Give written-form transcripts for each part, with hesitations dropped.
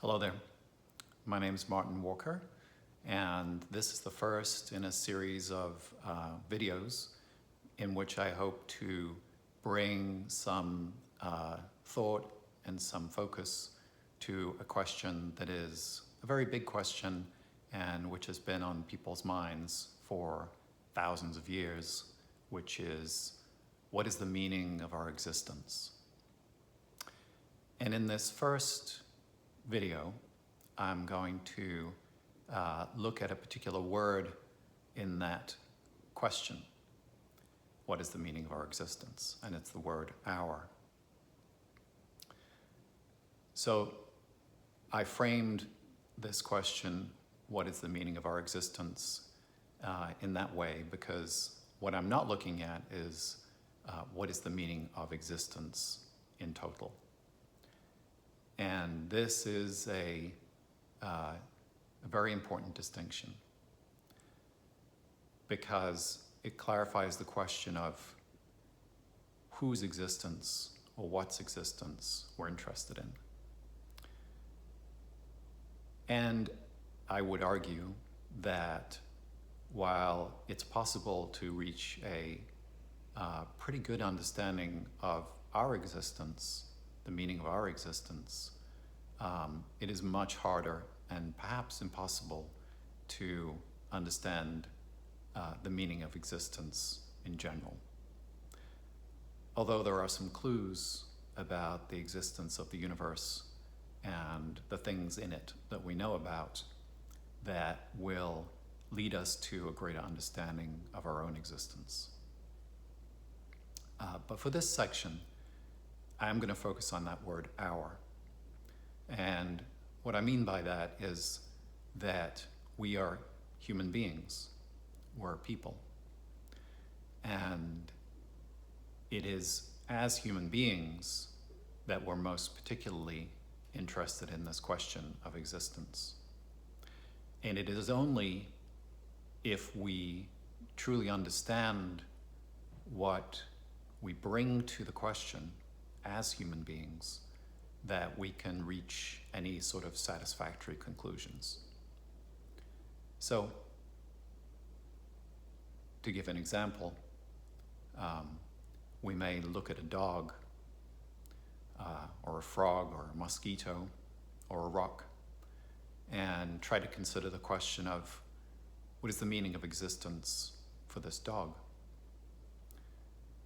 Hello there. My name is Martin Walker, and this is the first in a series of videos in which I hope to bring some thought and some focus to a question that is a very big question and which has been on people's minds for thousands of years, which is, what is the meaning of our existence? And in this first video, I'm going to look at a particular word in that question. What is the meaning of our existence? And it's the word our. So I framed this question, what is the meaning of our existence, in that way because what I'm not looking at is what is the meaning of existence in total. And this is a very important distinction because it clarifies the question of whose existence or what's existence we're interested in. And I would argue that while it's possible to reach a pretty good understanding of our existence, the meaning of our existence, it is much harder and perhaps impossible to understand the meaning of existence in general. Although there are some clues about the existence of the universe and the things in it that we know about that will lead us to a greater understanding of our own existence. But for this section, I'm going to focus on that word our. And what I mean by that is that we are human beings, we're people. And it is as human beings that we're most particularly interested in this question of existence. And it is only if we truly understand what we bring to the question as human beings that we can reach any sort of satisfactory conclusions. So, to give an example, we may look at a dog, or a frog, or a mosquito, or a rock, and try to consider the question of what is the meaning of existence for this dog?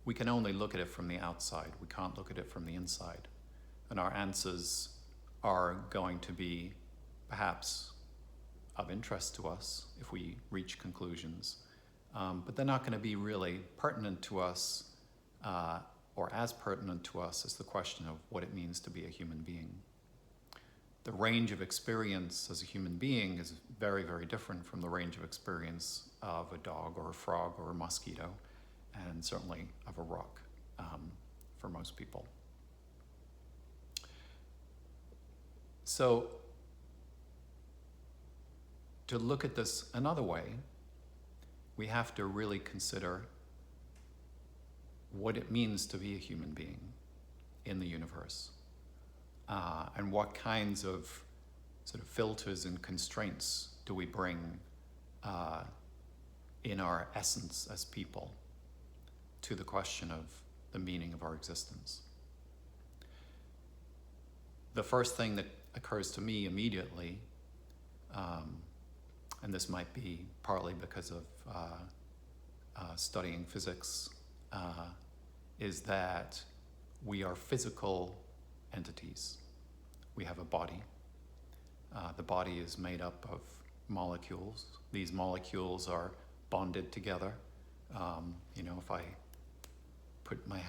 We can only look at it from the outside. We can't look at it from the inside. And our answers are going to be perhaps of interest to us if we reach conclusions, but they're not going to be really pertinent to us, or as pertinent to us as the question of what it means to be a human being. The range of experience as a human being is very, very different from the range of experience of a dog or a frog or a mosquito, and certainly of a rock for most people. So, to look at this another way, we have to really consider what it means to be a human being in the universe, and what kinds of sort of filters and constraints do we bring in our essence as people to the question of the meaning of our existence. The first thing that occurs to me immediately, and this might be partly because of studying physics, is that we are physical entities. We have a body. The body is made up of molecules. These molecules are bonded together. If I put my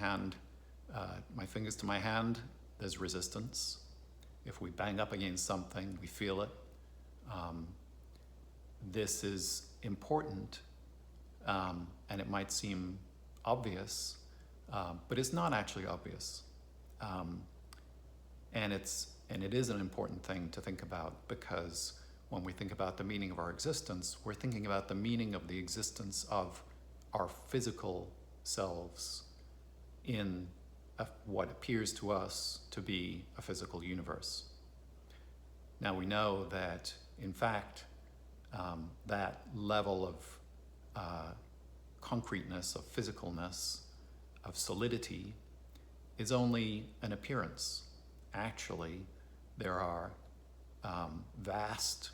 fingers to my hand, there's resistance. If we bang up against something, we feel it. This is important, and it might seem obvious, but it's not actually obvious. And it is an important thing to think about because when we think about the meaning of our existence, we're thinking about the meaning of the existence of our physical selves in what appears to us to be a physical universe. Now we know that, in fact, that level of concreteness, of physicalness, of solidity is only an appearance. Actually, there are vast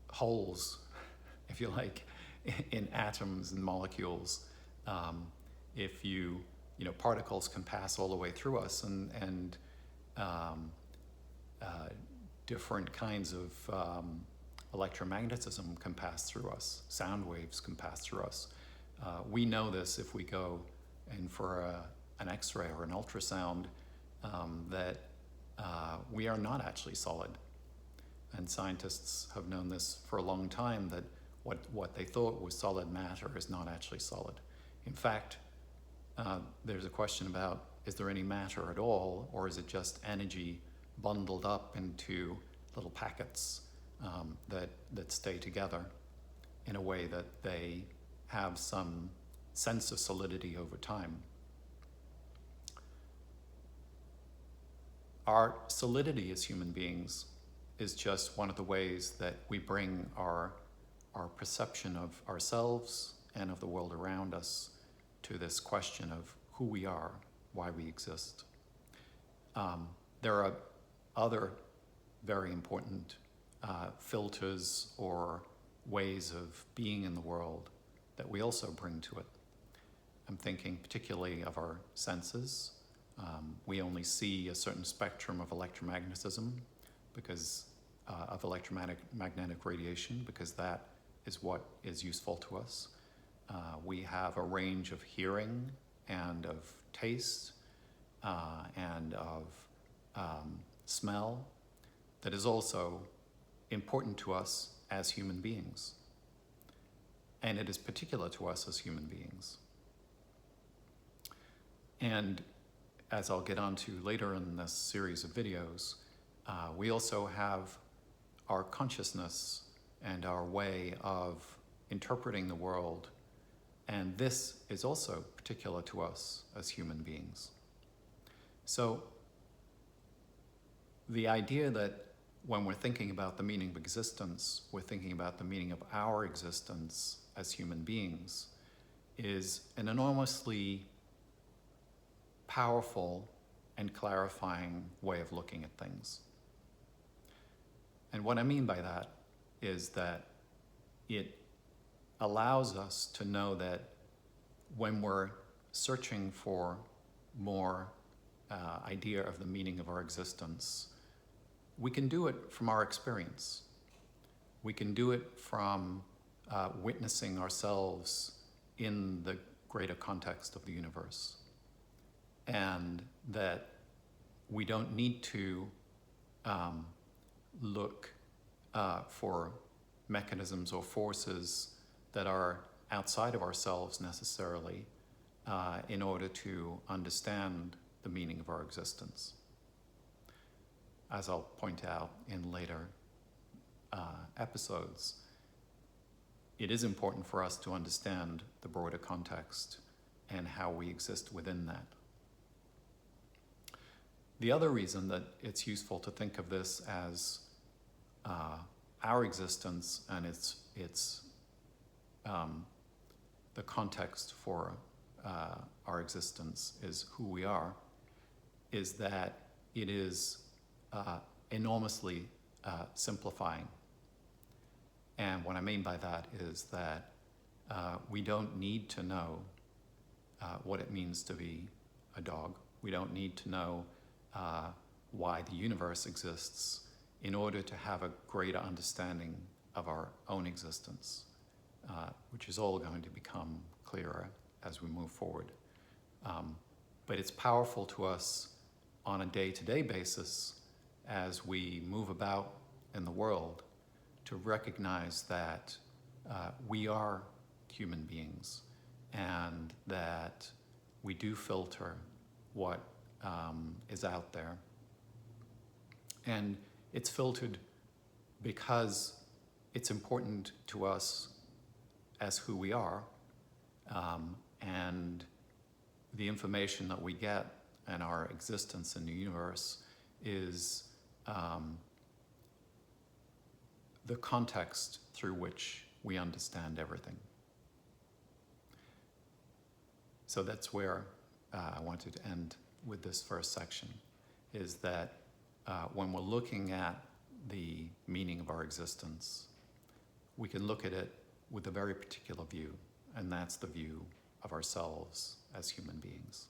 holes, if you like, in atoms and molecules. If you know, particles can pass all the way through us, and different kinds of electromagnetism can pass through us. Sound waves can pass through us. We know this if we go in for an X-ray or an ultrasound, that we are not actually solid. And scientists have known this for a long time, that what they thought was solid matter is not actually solid. In fact, there's a question about, is there any matter at all, or is it just energy bundled up into little packets that stay together in a way that they have some sense of solidity over time? Our solidity as human beings is just one of the ways that we bring our perception of ourselves and of the world around us to this question of who we are, why we exist. There are other very important filters or ways of being in the world that we also bring to it. I'm thinking particularly of our senses. We only see a certain spectrum of electromagnetism because of electromagnetic radiation, because that is what is useful to us. We have a range of hearing and of taste and of smell that is also important to us as human beings. And it is particular to us as human beings. And as I'll get onto later in this series of videos, we also have our consciousness and our way of interpreting the world. And this is also particular to us as human beings. So the idea that when we're thinking about the meaning of existence, we're thinking about the meaning of our existence as human beings is an enormously powerful and clarifying way of looking at things. And what I mean by that is that it allows us to know that when we're searching for more idea of the meaning of our existence, we can do it from our experience. We can do it from witnessing ourselves in the greater context of the universe. And that we don't need to look for mechanisms or forces that are outside of ourselves necessarily in order to understand the meaning of our existence. As I'll point out in later episodes, it is important for us to understand the broader context and how we exist within that. The other reason that it's useful to think of this as our existence and its the context for our existence is who we are, is that it is enormously simplifying. And what I mean by that is that we don't need to know what it means to be a dog. We don't need to know why the universe exists in order to have a greater understanding of our own existence, which is all going to become clearer as we move forward. But it's powerful to us on a day-to-day basis as we move about in the world to recognize that we are human beings and that we do filter what is out there. And it's filtered because it's important to us as who we are, and the information that we get and our existence in the universe is the context through which we understand everything. So that's where I wanted to end with this first section, is that when we're looking at the meaning of our existence, we can look at it with a very particular view, and that's the view of ourselves as human beings.